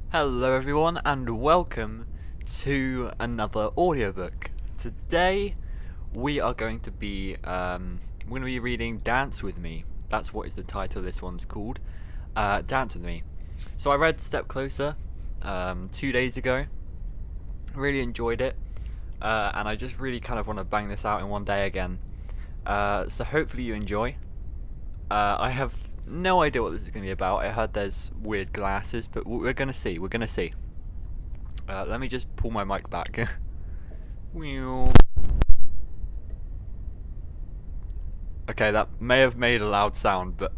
Hello everyone and welcome to another audiobook. Today we are going to be reading Dance With Me. That's what is the title of this one's called. Dance With Me. So I read Step Closer 2 days ago. Really enjoyed it. And I just really kind of want to bang this out in one day again. So hopefully you enjoy. I have no idea what this is going to be about. I heard there's weird glasses, but we're going to see. Let me just pull my mic back. Okay, that may have made a loud sound, but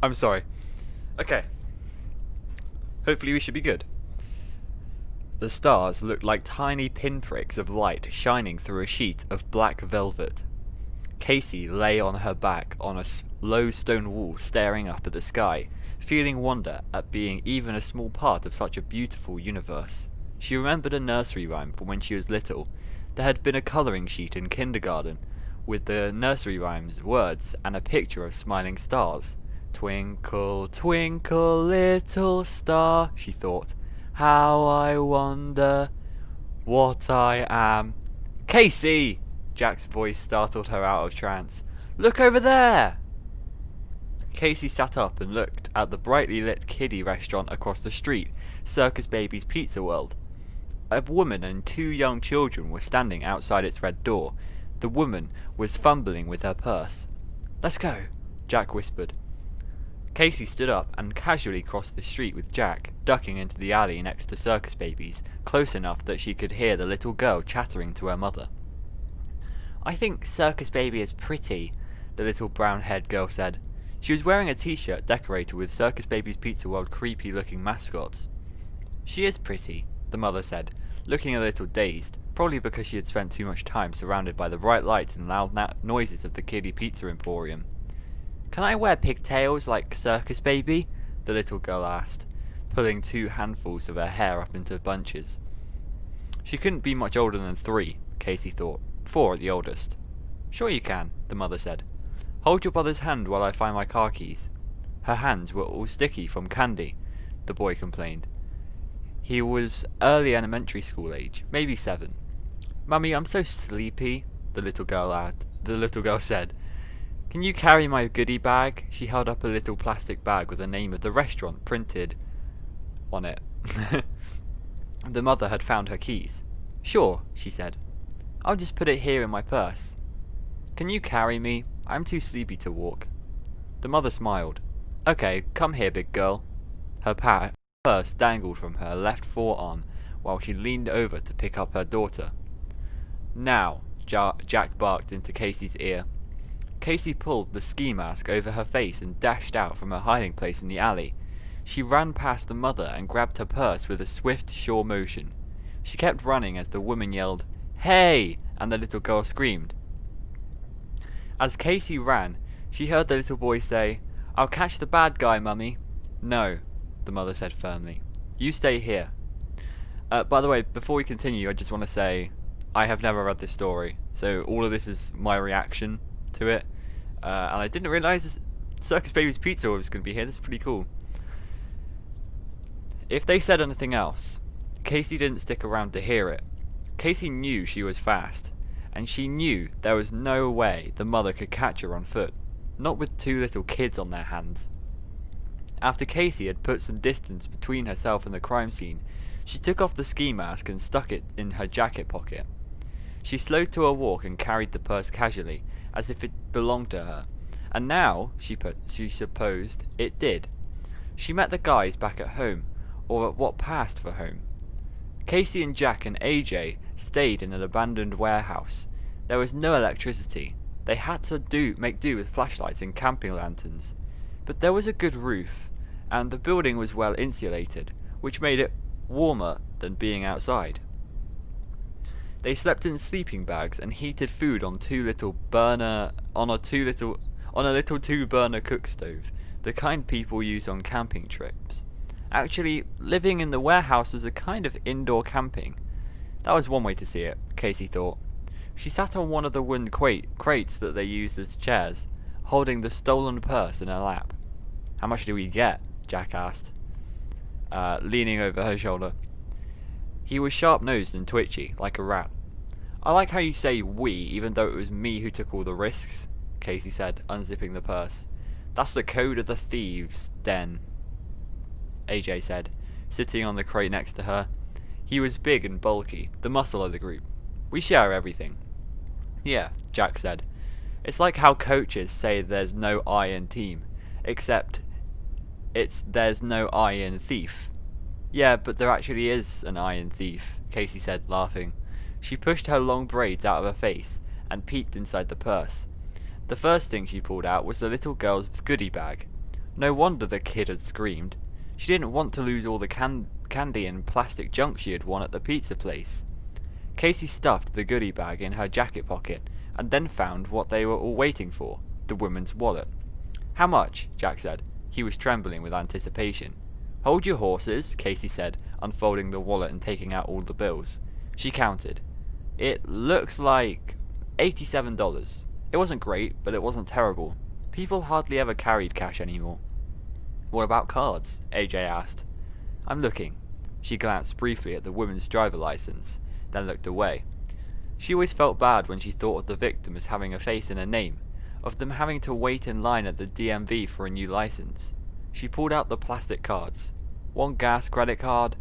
I'm sorry. Okay. Hopefully we should be good. The stars looked like tiny pinpricks of light shining through a sheet of black velvet. Casey lay on her back on a low stone wall, staring up at the sky, feeling wonder at being even a small part of such a beautiful universe. She remembered a nursery rhyme from when she was little. There had been a colouring sheet in kindergarten, with the nursery rhyme's words and a picture of smiling stars. Twinkle, twinkle, little star, she thought, how I wonder what I am. Casey! Jack's voice startled her out of trance. Look over there! Casey sat up and looked at the brightly lit kiddie restaurant across the street, Circus Baby's Pizza World. A woman and 2 young children were standing outside its red door. The woman was fumbling with her purse. Let's go, Jack whispered. Casey stood up and casually crossed the street with Jack, ducking into the alley next to Circus Baby's, close enough that she could hear the little girl chattering to her mother. I think Circus Baby is pretty, the little brown-haired girl said. She was wearing a t-shirt decorated with Circus Baby's Pizza World creepy-looking mascots. She is pretty, the mother said, looking a little dazed, probably because she had spent too much time surrounded by the bright lights and loud noises of the kiddie pizza emporium. Can I wear pigtails like Circus Baby? The little girl asked, pulling 2 handfuls of her hair up into bunches. She couldn't be much older than 3, Casey thought. 4 at the oldest. Sure you can, the mother said. Hold your brother's hand while I find my car keys. Her hands were all sticky from candy, the boy complained. He was early elementary school age, maybe 7. Mummy, I'm so sleepy, the little girl said. Can you carry my goodie bag? She held up a little plastic bag with the name of the restaurant printed on it. The mother had found her keys. Sure, she said. I'll just put it here in my purse. Can you carry me? I'm too sleepy to walk. The mother smiled. Okay, come here, big girl. Her purse dangled from her left forearm while she leaned over to pick up her daughter. Now, Jack barked into Casey's ear. Casey pulled the ski mask over her face and dashed out from her hiding place in the alley. She ran past the mother and grabbed her purse with a swift, sure motion. She kept running as the woman yelled, Hey! And the little girl screamed. As Casey ran, she heard the little boy say, I'll catch the bad guy, Mummy. No, the mother said firmly. You stay here. By the way, before we continue, I just want to say, I have never read this story, so all of this is my reaction to it. And I didn't realise Circus Baby's Pizza was going to be here. This is pretty cool. If they said anything else, Casey didn't stick around to hear it. Casey knew she was fast, and she knew there was no way the mother could catch her on foot, not with 2 little kids on their hands. After Casey had put some distance between herself and the crime scene, she took off the ski mask and stuck it in her jacket pocket. She slowed to a walk and carried the purse casually, as if it belonged to her, and now, she supposed, it did. She met the guys back at home, or at what passed for home. Casey and Jack and AJ stayed in an abandoned warehouse. There was no electricity. They had to make do with flashlights and camping lanterns. But there was a good roof, and the building was well insulated, which made it warmer than being outside. They slept in sleeping bags and heated food on a little 2-burner cook stove, the kind people use on camping trips. Actually, living in the warehouse was a kind of indoor camping. That was one way to see it, Casey thought. She sat on one of the wooden crates that they used as chairs, holding the stolen purse in her lap. How much do we get? Jack asked. leaning over her shoulder. He was sharp-nosed and twitchy, like a rat. I like how you say we, even though it was me who took all the risks, Casey said, unzipping the purse. That's the code of the thieves' den, AJ said, sitting on the crate next to her. He was big and bulky, the muscle of the group. We share everything. Yeah, Jack said. It's like how coaches say there's no I in team, except there's no I in thief. Yeah, but there actually is an I in thief, Casey said, laughing. She pushed her long braids out of her face and peeked inside the purse. The first thing she pulled out was the little girl's goodie bag. No wonder the kid had screamed. She didn't want to lose all the candy and plastic junk she had won at the pizza place. Casey stuffed the goodie bag in her jacket pocket and then found what they were all waiting for, the woman's wallet. How much? Jack said. He was trembling with anticipation. Hold your horses, Casey said, unfolding the wallet and taking out all the bills. She counted. It looks like $87. It wasn't great, but it wasn't terrible. People hardly ever carried cash anymore. What about cards? AJ asked. I'm looking. She glanced briefly at the woman's driver license, then looked away. She always felt bad when she thought of the victim as having a face and a name, of them having to wait in line at the DMV for a new license. She pulled out the plastic cards. One gas credit card,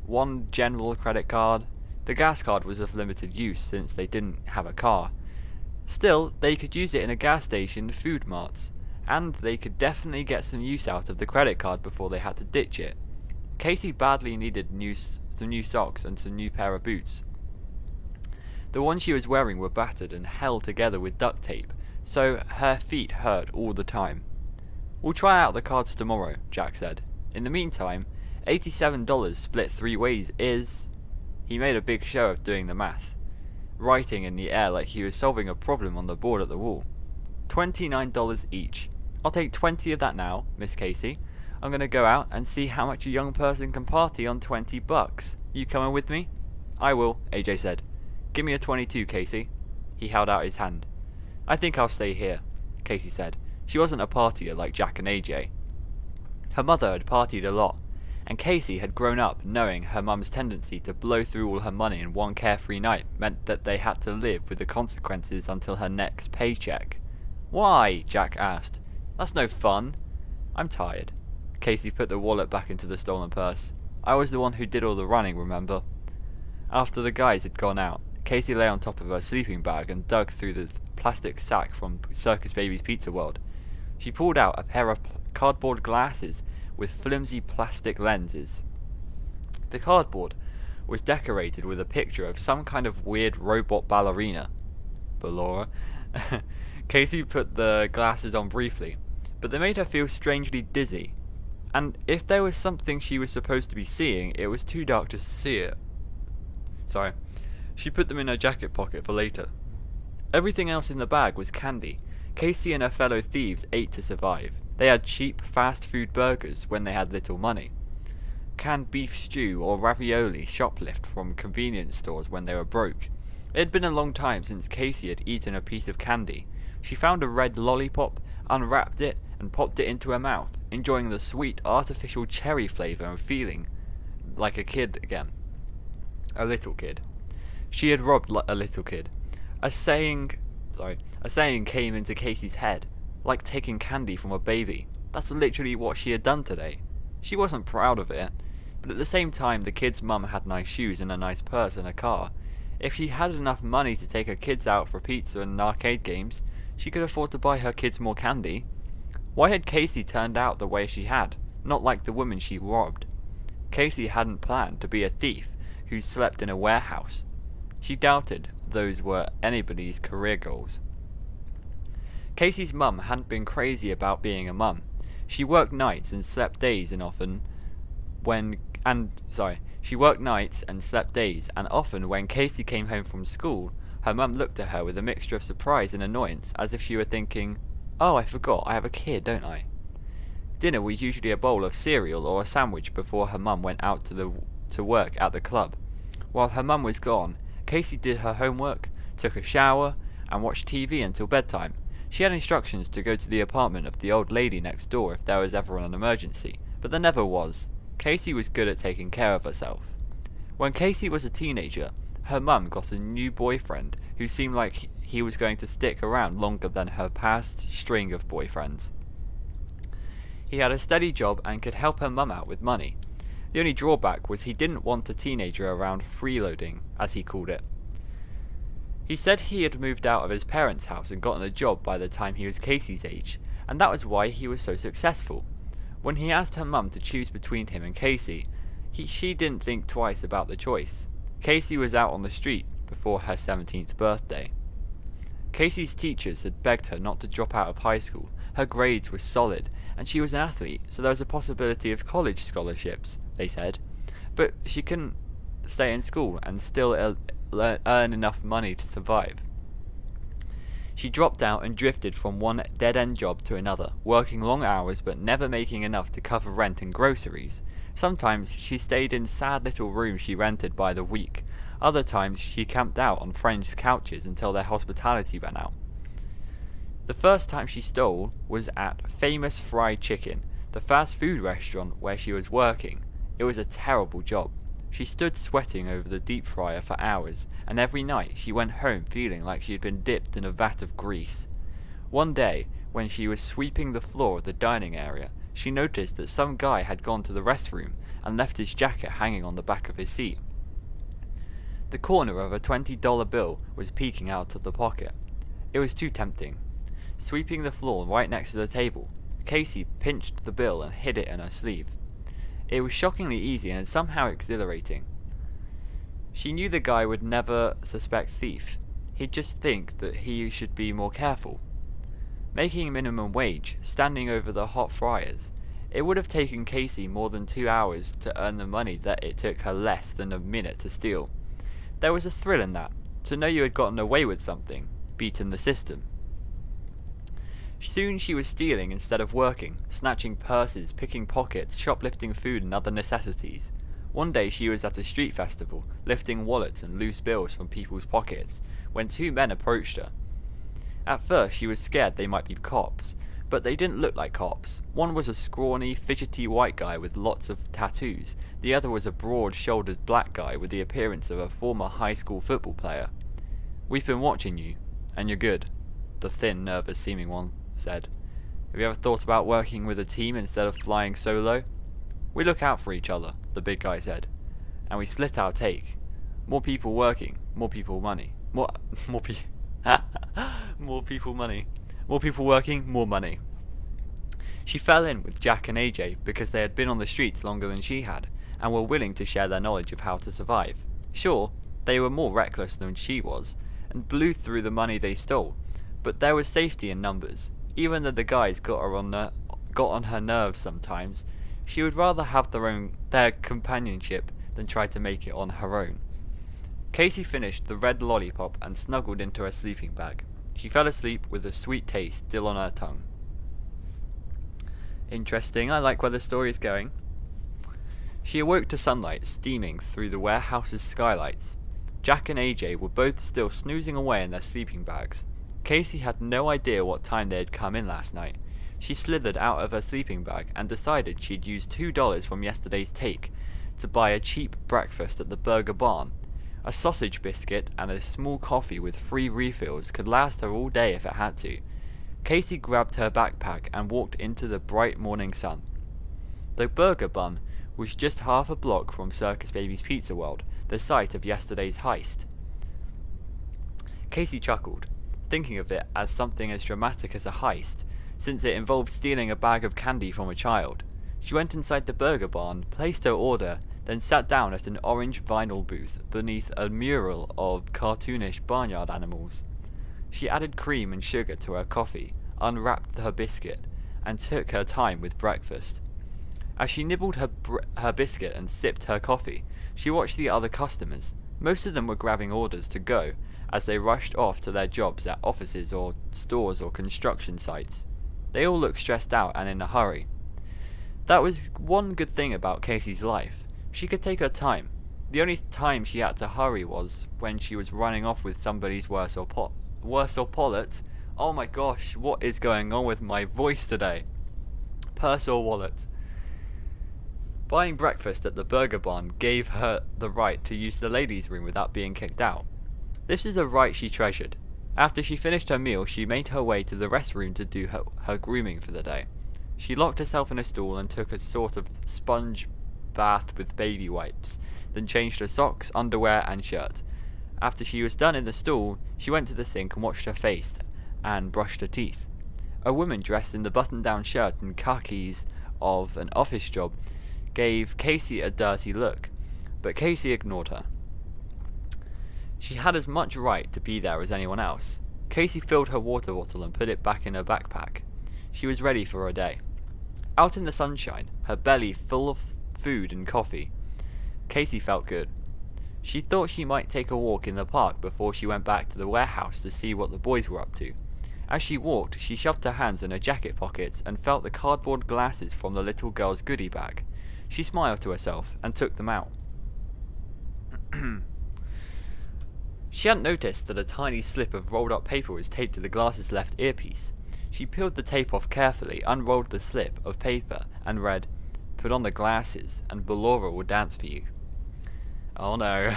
one general credit card. The gas card was of limited use since they didn't have a car. Still, they could use it in a gas station, food marts, and they could definitely get some use out of the credit card before they had to ditch it. Casey badly needed some new socks and some new pair of boots. The ones she was wearing were battered and held together with duct tape, so her feet hurt all the time. We'll try out the cards tomorrow, Jack said. In the meantime, $87 split 3 ways is... He made a big show of doing the math, writing in the air like he was solving a problem on the board at the wall. $29 each. I'll take 20 of that now, Miss Casey. I'm going to go out and see how much a young person can party on $20. You coming with me? I will, AJ said. Give me a 22, Casey. He held out his hand. I think I'll stay here, Casey said. She wasn't a partier like Jack and AJ. Her mother had partied a lot, and Casey had grown up knowing her mum's tendency to blow through all her money in one carefree night meant that they had to live with the consequences until her next paycheck. Why? Jack asked. That's no fun. I'm tired. Casey put the wallet back into the stolen purse. I was the one who did all the running, remember? After the guys had gone out, Casey lay on top of her sleeping bag and dug through the plastic sack from Circus Baby's Pizza World. She pulled out a pair of cardboard glasses with flimsy plastic lenses. The cardboard was decorated with a picture of some kind of weird robot ballerina. Ballora. Casey put the glasses on briefly, but they made her feel strangely dizzy. And if there was something she was supposed to be seeing, it was too dark to see it. She put them in her jacket pocket for later. Everything else in the bag was candy. Casey and her fellow thieves ate to survive. They had cheap, fast food burgers when they had little money. Canned beef stew or ravioli shoplift from convenience stores when they were broke. It had been a long time since Casey had eaten a piece of candy. She found a red lollipop, unwrapped it, and popped it into her mouth, enjoying the sweet, artificial cherry flavour and feeling like a kid again. A little kid. She had robbed a little kid. A saying came into Casey's head, like taking candy from a baby. That's literally what she had done today. She wasn't proud of it, but at the same time the kid's mum had nice shoes and a nice purse and a car. If she had enough money to take her kids out for pizza and arcade games, she could afford to buy her kids more candy. Why had Casey turned out the way she had, not like the woman she robbed? Casey hadn't planned to be a thief who slept in a warehouse. She doubted those were anybody's career goals. Casey's mum hadn't been crazy about being a mum. She worked nights and slept days and often when Casey came home from school, her mum looked at her with a mixture of surprise and annoyance, as if she were thinking, "Oh, I forgot, I have a kid, don't I?" Dinner was usually a bowl of cereal or a sandwich before her mum went out to work at the club. While her mum was gone, Casey did her homework, took a shower, and watched TV until bedtime. She had instructions to go to the apartment of the old lady next door if there was ever an emergency, but there never was. Casey was good at taking care of herself. When Casey was a teenager, her mum got a new boyfriend who seemed like he was going to stick around longer than her past string of boyfriends. He had a steady job and could help her mum out with money. The only drawback was he didn't want a teenager around freeloading, as he called it. He said he had moved out of his parents' house and gotten a job by the time he was Casey's age, and that was why he was so successful. When he asked her mum to choose between him and Casey, she didn't think twice about the choice. Casey was out on the street before her 17th birthday. Casey's teachers had begged her not to drop out of high school. Her grades were solid, and she was an athlete, so there was a possibility of college scholarships, they said. But she couldn't stay in school and still earn enough money to survive. She dropped out and drifted from one dead-end job to another, working long hours but never making enough to cover rent and groceries. Sometimes she stayed in sad little rooms she rented by the week. Other times she camped out on friends' couches until their hospitality ran out. The first time she stole was at Famous Fried Chicken, the fast food restaurant where she was working. It was a terrible job. She stood sweating over the deep fryer for hours, and every night she went home feeling like she had been dipped in a vat of grease. One day, when she was sweeping the floor of the dining area, she noticed that some guy had gone to the restroom and left his jacket hanging on the back of his seat. The corner of a $20 bill was peeking out of the pocket. It was too tempting. Sweeping the floor right next to the table, Casey pinched the bill and hid it in her sleeve. It was shockingly easy and somehow exhilarating. She knew the guy would never suspect thief. He'd just think that he should be more careful. Making minimum wage, standing over the hot fryers, it would have taken Casey more than 2 hours to earn the money that it took her less than a minute to steal. There was a thrill in that, to know you had gotten away with something, beaten the system. Soon she was stealing instead of working, snatching purses, picking pockets, shoplifting food and other necessities. One day she was at a street festival, lifting wallets and loose bills from people's pockets, when 2 men approached her. At first she was scared they might be cops, but they didn't look like cops. One was a scrawny, fidgety white guy with lots of tattoos. The other was a broad-shouldered black guy with the appearance of a former high school football player. "We've been watching you, and you're good," the thin, nervous-seeming one said. "Have you ever thought about working with a team instead of flying solo?" "We look out for each other," the big guy said, "and we split our take. More people working, more people money. More people money. More people working, more money." She fell in with Jack and AJ because they had been on the streets longer than she had, and were willing to share their knowledge of how to survive. Sure, they were more reckless than she was, and blew through the money they stole, but there was safety in numbers. Even though the guys got on her nerves sometimes, she would rather have their companionship than try to make it on her own. Casey finished the red lollipop and snuggled into her sleeping bag. She fell asleep with a sweet taste still on her tongue. Interesting, I like where the story is going. She awoke to sunlight steaming through the warehouse's skylights. Jack and AJ were both still snoozing away in their sleeping bags. Casey had no idea what time they had come in last night. She slithered out of her sleeping bag and decided she'd use $2 from yesterday's take to buy a cheap breakfast at the Burger Barn. A sausage biscuit and a small coffee with free refills could last her all day if it had to. Casey grabbed her backpack and walked into the bright morning sun. The Burger Bun was just half a block from Circus Baby's Pizza World, the site of yesterday's heist. Casey chuckled, thinking of it as something as dramatic as a heist, since it involved stealing a bag of candy from a child. She went inside the Burger Barn, placed her order, then sat down at an orange vinyl booth beneath a mural of cartoonish barnyard animals. She added cream and sugar to her coffee, unwrapped her biscuit, and took her time with breakfast. As she nibbled her biscuit and sipped her coffee, she watched the other customers. Most of them were grabbing orders to go, as they rushed off to their jobs at offices or stores or construction sites. They all looked stressed out and in a hurry. That was one good thing about Casey's life. She could take her time. The only time she had to hurry was when she was running off with somebody's worse or wallet. Oh my gosh, what is going on with my voice today? Purse or wallet. Buying breakfast at the burger barn gave her the right to use the ladies' room without being kicked out. This is a right she treasured. After she finished her meal, she made her way to the restroom to do her grooming for the day. She locked herself in a stall and took a sort of sponge bath with baby wipes, then changed her socks, underwear, and shirt. After she was done in the stall, she went to the sink and washed her face and brushed her teeth. A woman dressed in the button-down shirt and khakis of an office job gave Casey a dirty look, but Casey ignored her. She had as much right to be there as anyone else. Casey filled her water bottle and put it back in her backpack. She was ready for her day. Out in the sunshine, her belly full of food and coffee, Casey felt good. She thought she might take a walk in the park before she went back to the warehouse to see what the boys were up to. As she walked, she shoved her hands in her jacket pockets and felt the cardboard glasses from the little girl's goodie bag. She smiled to herself and took them out. She hadn't noticed that a tiny slip of rolled up paper was taped to the glasses' left earpiece. She peeled the tape off carefully, unrolled the slip of paper, and read, "Put on the glasses, and 𝓑𝓮𝓵𝓸𝓀 will dance for you." Oh no.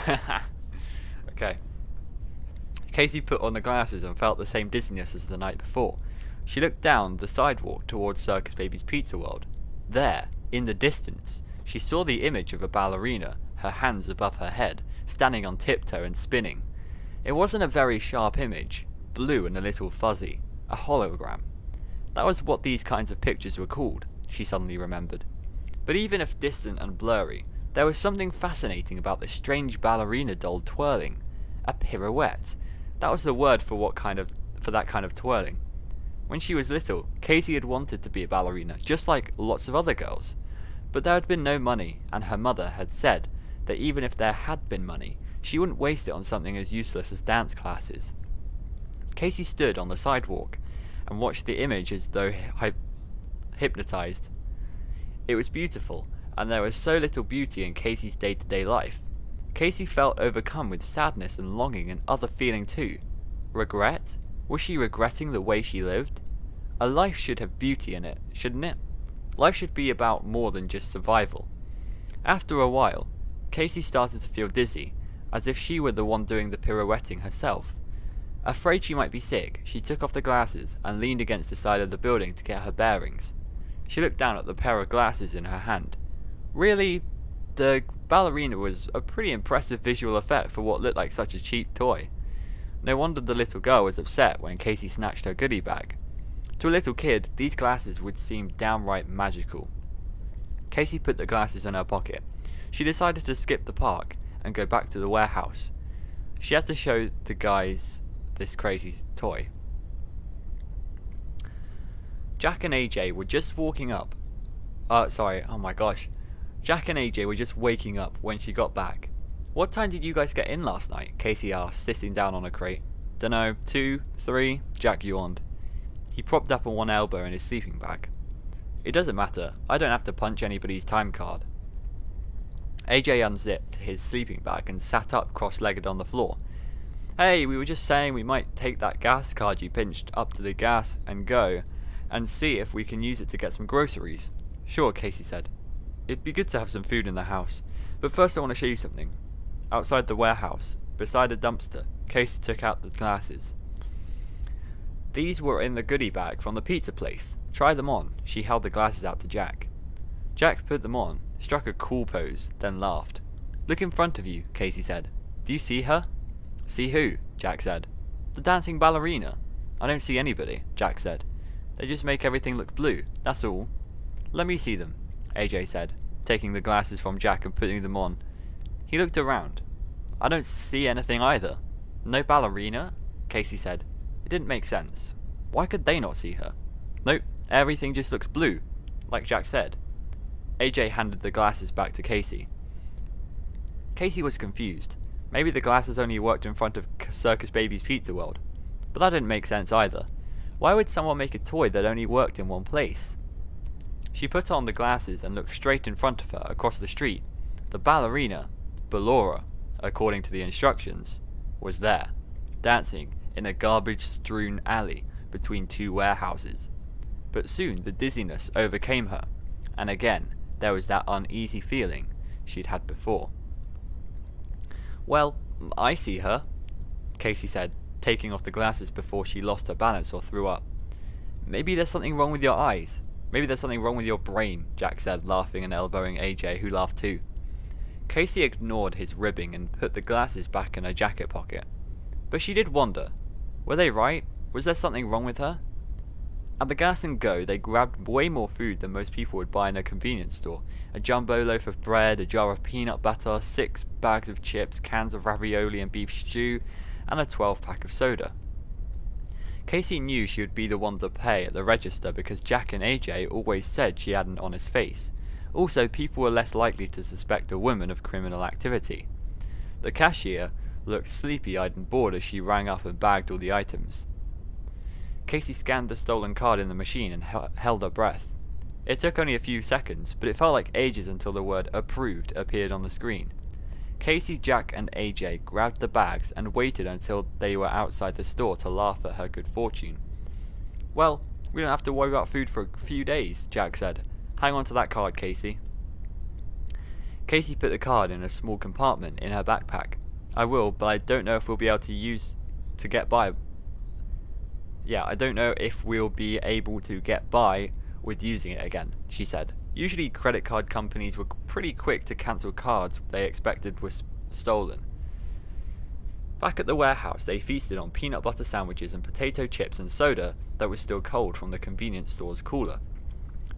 Okay. Casey put on the glasses and felt the same dizziness as the night before. She looked down the sidewalk towards Circus Baby's Pizza World. There, in the distance, she saw the image of a ballerina, her hands above her head, standing on tiptoe and spinning. It wasn't a very sharp image, blue and a little fuzzy, a hologram. That was what these kinds of pictures were called, she suddenly remembered. But even if distant and blurry, there was something fascinating about the strange ballerina doll twirling. A pirouette. That was the word for that kind of twirling. When she was little, Casey had wanted to be a ballerina, just like lots of other girls. But there had been no money, and her mother had said that even if there had been money, she wouldn't waste it on something as useless as dance classes. Casey stood on the sidewalk and watched the image as though hypnotized. It was beautiful, and there was so little beauty in Casey's day-to-day life. Casey felt overcome with sadness and longing and other feeling too. Regret? Was she regretting the way she lived? A life should have beauty in it, shouldn't it? Life should be about more than just survival. After a while, Casey started to feel dizzy, as if she were the one doing the pirouetting herself. Afraid she might be sick, she took off the glasses and leaned against the side of the building to get her bearings. She looked down at the pair of glasses in her hand. Really, the ballerina was a pretty impressive visual effect for what looked like such a cheap toy. No wonder the little girl was upset when Casey snatched her goodie bag. To a little kid, these glasses would seem downright magical. Casey put the glasses in her pocket. She decided to skip the park and go back to the warehouse. She had to show the guys this crazy toy. Jack and AJ were just walking up. Jack and AJ were just waking up when she got back. "What time did you guys get in last night?" Casey asked, sitting down on a crate. "Dunno, 2, 3, Jack yawned. He propped up on one elbow in his sleeping bag. "It doesn't matter. I don't have to punch anybody's time card." AJ unzipped his sleeping bag and sat up cross-legged on the floor. "Hey, we were just saying we might take that gas card you pinched up to the gas and go and see if we can use it to get some groceries." "Sure," Casey said. "It'd be good to have some food in the house. But first I want to show you something." Outside the warehouse, beside a dumpster, Casey took out the glasses. These were in the goodie bag from the pizza place. "Try them on." She held the glasses out to Jack. Jack put them on, struck a cool pose, then laughed. "Look in front of you," Casey said. "Do you see her?" "See who?" Jack said. "The dancing ballerina." "I don't see anybody," Jack said. "They just make everything look blue, that's all." "Let me see them," AJ said, taking the glasses from Jack and putting them on. He looked around. "I don't see anything either." "No ballerina?" Casey said. It didn't make sense. Why could they not see her? "Nope, everything just looks blue, like Jack said." AJ handed the glasses back to Casey. Casey was confused. Maybe the glasses only worked in front of Circus Baby's Pizza World. But that didn't make sense either. Why would someone make a toy that only worked in one place? She put on the glasses and looked straight in front of her across the street. The ballerina, 𝓑𝓮𝓵𝓸𝓀, according to the instructions, was there, dancing in a garbage-strewn alley between two warehouses. But soon the dizziness overcame her, and again there was that uneasy feeling she'd had before. "Well, I see her," Casey said, taking off the glasses before she lost her balance or threw up. "Maybe there's something wrong with your eyes. Maybe there's something wrong with your brain," Jack said, laughing and elbowing AJ, who laughed too. Casey ignored his ribbing and put the glasses back in her jacket pocket. But she did wonder, were they right? Was there something wrong with her? At the Gas and Go, they grabbed way more food than most people would buy in a convenience store. A jumbo loaf of bread, a jar of peanut butter, 6 bags of chips, cans of ravioli and beef stew, and a 12-pack of soda. Casey knew she would be the one to pay at the register because Jack and AJ always said she had an honest face. Also, people were less likely to suspect a woman of criminal activity. The cashier looked sleepy-eyed and bored as she rang up and bagged all the items. Casey scanned the stolen card in the machine and held her breath. It took only a few seconds, but it felt like ages until the word "approved" appeared on the screen. Casey, Jack, and AJ grabbed the bags and waited until they were outside the store to laugh at her good fortune. "Well, we don't have to worry about food for a few days," Jack said. "Hang on to that card, Casey." Casey put the card in a small compartment in her backpack. "I will, but I don't know if we'll be able to get by. I don't know if we'll be able to get by with using it again," she said. Usually credit card companies were pretty quick to cancel cards they expected were stolen. Back at the warehouse, they feasted on peanut butter sandwiches and potato chips and soda that was still cold from the convenience store's cooler.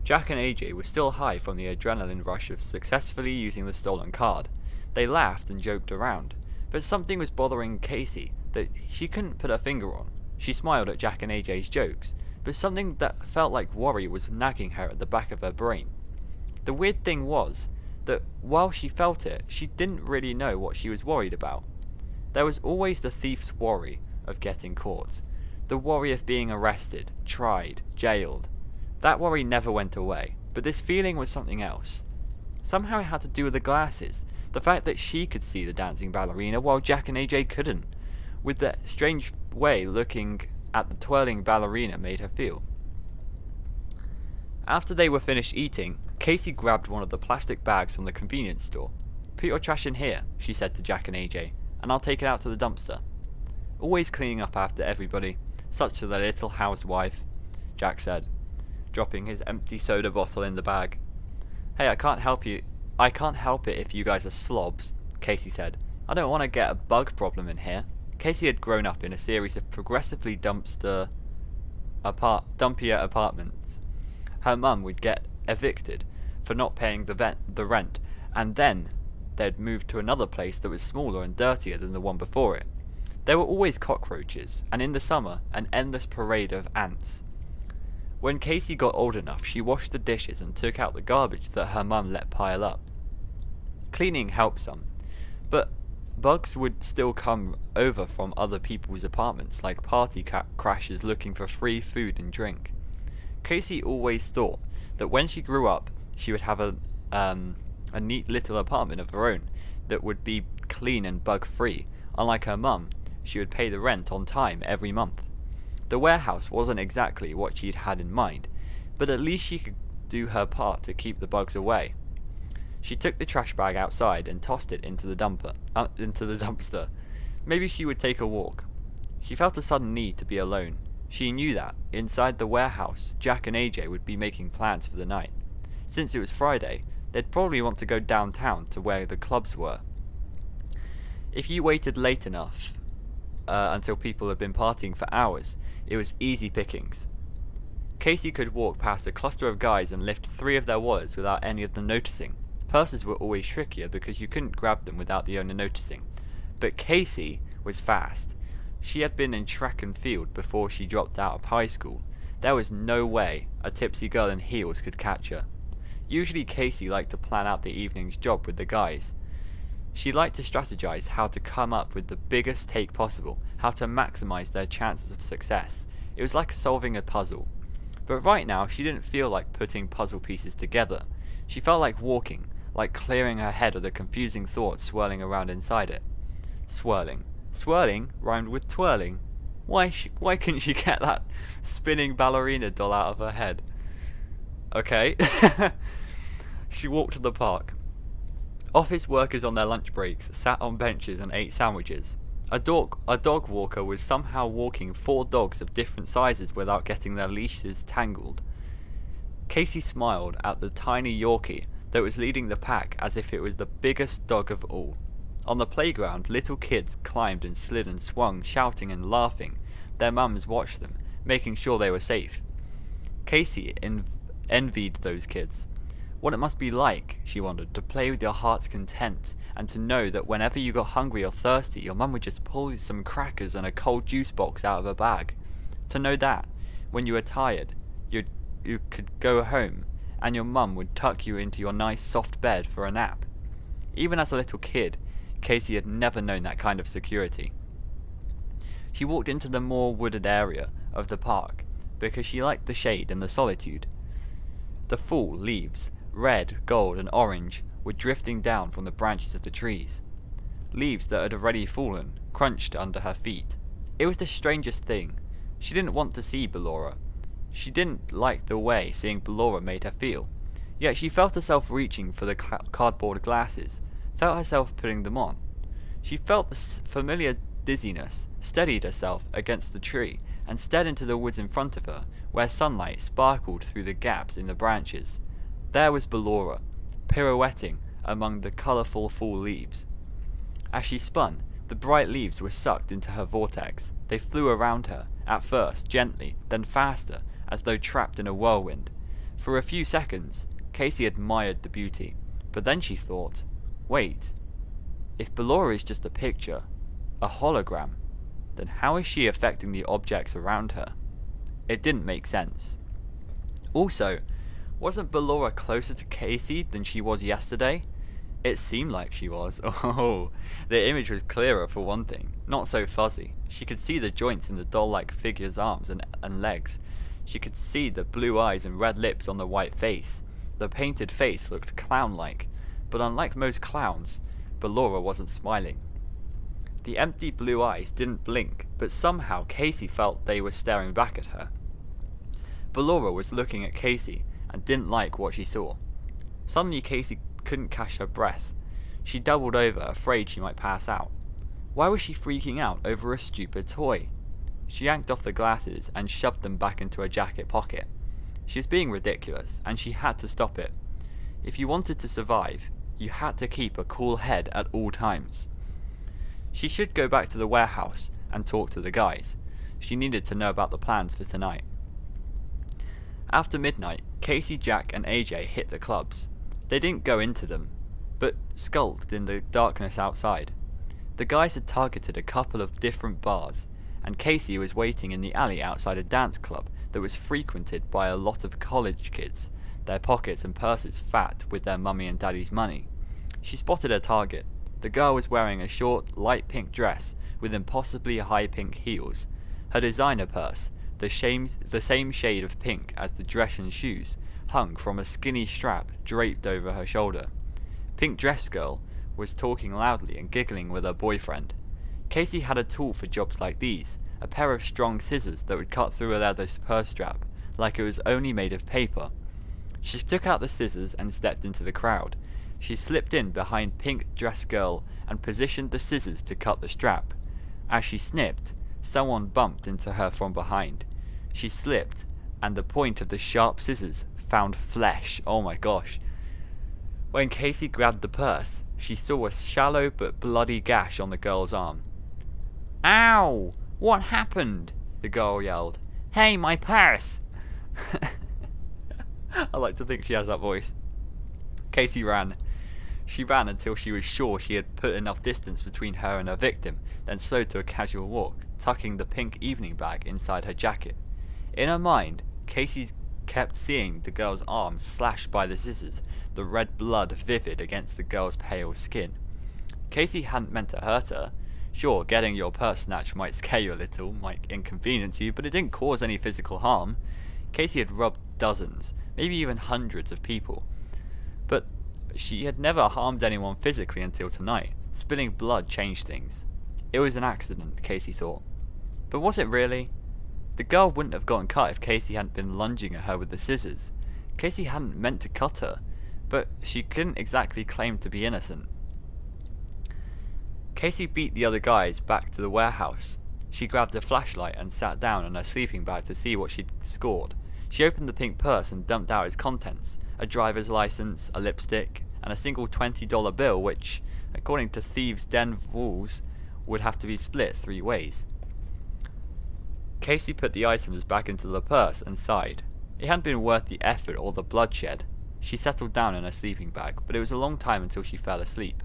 Jack and AJ were still high from the adrenaline rush of successfully using the stolen card. They laughed and joked around, but something was bothering Casey that she couldn't put her finger on. She smiled at Jack and AJ's jokes, but something that felt like worry was nagging her at the back of her brain. The weird thing was that while she felt it, she didn't really know what she was worried about. There was always the thief's worry of getting caught, the worry of being arrested, tried, jailed. That worry never went away, but this feeling was something else. Somehow it had to do with the glasses, the fact that she could see the dancing ballerina while Jack and AJ couldn't, with the strange way looking at the twirling ballerina made her feel. After they were finished eating, Casey grabbed one of the plastic bags from the convenience store. "Put your trash in here," she said to Jack and AJ, "and I'll take it out to the dumpster." "Always cleaning up after everybody, such a little housewife," Jack said, dropping his empty soda bottle in the bag. "Hey, I can't help it if you guys are slobs," Casey said. "I don't want to get a bug problem in here." Casey had grown up in a series of progressively dumpier apartments. Her mum would get evicted for not paying the rent, and then they'd moved to another place that was smaller and dirtier than the one before it. There were always cockroaches, and in the summer, an endless parade of ants. When Casey got old enough, she washed the dishes and took out the garbage that her mum let pile up. Cleaning helped some, but bugs would still come over from other people's apartments, like party crashers looking for free food and drink. Casey always thought that when she grew up, she would have a neat little apartment of her own that would be clean and bug-free. Unlike her mum, she would pay the rent on time every month. The warehouse wasn't exactly what she'd had in mind, but at least she could do her part to keep the bugs away. She took the trash bag outside and tossed it into the dumpster. Maybe she would take a walk. She felt a sudden need to be alone. She knew that, inside the warehouse, Jack and AJ would be making plans for the night. Since it was Friday, they'd probably want to go downtown to where the clubs were. If you waited late enough until people had been partying for hours, it was easy pickings. Casey could walk past a cluster of guys and lift 3 of their wallets without any of them noticing. Purses were always trickier because you couldn't grab them without the owner noticing. But Casey was fast. She had been in track and field before she dropped out of high school. There was no way a tipsy girl in heels could catch her. Usually Casey liked to plan out the evening's job with the guys. She liked to strategize how to come up with the biggest take possible, how to maximize their chances of success. It was like solving a puzzle. But right now she didn't feel like putting puzzle pieces together. She felt like walking, like clearing her head of the confusing thoughts swirling around inside it. Swirling. Swirling rhymed with twirling. Why couldn't she get that spinning ballerina doll out of her head? Okay. She walked to the park. Office workers on their lunch breaks sat on benches and ate sandwiches. A dog walker was somehow walking 4 dogs of different sizes without getting their leashes tangled. Casey smiled at the tiny Yorkie that was leading the pack as if it was the biggest dog of all. On the playground, little kids climbed and slid and swung, shouting and laughing. Their mums watched them, making sure they were safe. Casey envied those kids. What it must be like, she wondered, to play with your heart's content, and to know that whenever you got hungry or thirsty, your mum would just pull you some crackers and a cold juice box out of her bag. To know that, when you were tired, you could go home, and your mum would tuck you into your nice soft bed for a nap. Even as a little kid, Casey had never known that kind of security. She walked into the more wooded area of the park, because she liked the shade and the solitude. The fall leaves, red, gold, and orange, were drifting down from the branches of the trees. Leaves that had already fallen crunched under her feet. It was the strangest thing. She didn't want to see 𝓑𝓮𝓬𝓸𝓶𝓮. She didn't like the way seeing 𝓑𝓮𝓬 made her feel. Yet she felt herself reaching for the cardboard glasses, felt herself putting them on. She felt the familiar dizziness, steadied herself against the tree, and stared into the woods in front of her, where sunlight sparkled through the gaps in the branches. There was 𝓑𝓮𝓬, pirouetting among the colourful fall leaves. As she spun, the bright leaves were sucked into her vortex. They flew around her, at first gently, then faster, as though trapped in a whirlwind. For a few seconds, Casey admired the beauty, but then she thought, wait, if 𝓑𝓮𝓬 is just a picture, a hologram, then how is she affecting the objects around her? It didn't make sense. Also, wasn't 𝓑𝓮𝓬 closer to Casey than she was yesterday? It seemed like she was. Oh, the image was clearer for one thing, not so fuzzy. She could see the joints in the doll-like figure's arms and legs. She could see the blue eyes and red lips on the white face. The painted face looked clown-like, but unlike most clowns, 𝓑𝓮𝓬 wasn't smiling. The empty blue eyes didn't blink, but somehow Casey felt they were staring back at her. 𝓑𝓮𝓬 was looking at Casey and didn't like what she saw. Suddenly Casey couldn't catch her breath. She doubled over, afraid she might pass out. Why was she freaking out over a stupid toy? She yanked off the glasses and shoved them back into her jacket pocket. She was being ridiculous, and she had to stop it. If you wanted to survive, you had to keep a cool head at all times. She should go back to the warehouse and talk to the guys. She needed to know about the plans for tonight. After midnight, Casey, Jack, and AJ hit the clubs. They didn't go into them, but skulked in the darkness outside. The guys had targeted a couple of different bars, and Casey was waiting in the alley outside a dance club that was frequented by a lot of college kids, their pockets and purses fat with their mummy and daddy's money. She spotted her target. The girl was wearing a short, light pink dress with impossibly high pink heels. Her designer purse, the same shade of pink as the dress and shoes, hung from a skinny strap draped over her shoulder. Pink Dress Girl was talking loudly and giggling with her boyfriend. Casey had a tool for jobs like these, a pair of strong scissors that would cut through a leather purse strap, like it was only made of paper. She took out the scissors and stepped into the crowd. She slipped in behind Pink Dress Girl and positioned the scissors to cut the strap. As she snipped, someone bumped into her from behind. She slipped, and the point of the sharp scissors found flesh. Oh my gosh. When Casey grabbed the purse, she saw a shallow but bloody gash on the girl's arm. "Ow! What happened?" the girl yelled. "Hey, my purse!" I like to think she has that voice. Casey ran. She ran until she was sure she had put enough distance between her and her victim, then slowed to a casual walk, tucking the pink evening bag inside her jacket. In her mind, Casey kept seeing the girl's arms slashed by the scissors, the red blood vivid against the girl's pale skin. Casey hadn't meant to hurt her. Sure, getting your purse snatched might scare you a little, might inconvenience you, but it didn't cause any physical harm. Casey had robbed dozens, maybe even hundreds of people. But she had never harmed anyone physically until tonight. Spilling blood changed things. It was an accident, Casey thought. But was it really? The girl wouldn't have gotten cut if Casey hadn't been lunging at her with the scissors. Casey hadn't meant to cut her, but she couldn't exactly claim to be innocent. Casey beat the other guys back to the warehouse. She grabbed a flashlight and sat down on her sleeping bag to see what she'd scored. She opened the pink purse and dumped out its contents: a driver's license, a lipstick, and a single $20 bill which, according to thieves' den rules, would have to be split 3 ways. Casey put the items back into the purse and sighed. It hadn't been worth the effort or the bloodshed. She settled down in her sleeping bag, but it was a long time until she fell asleep.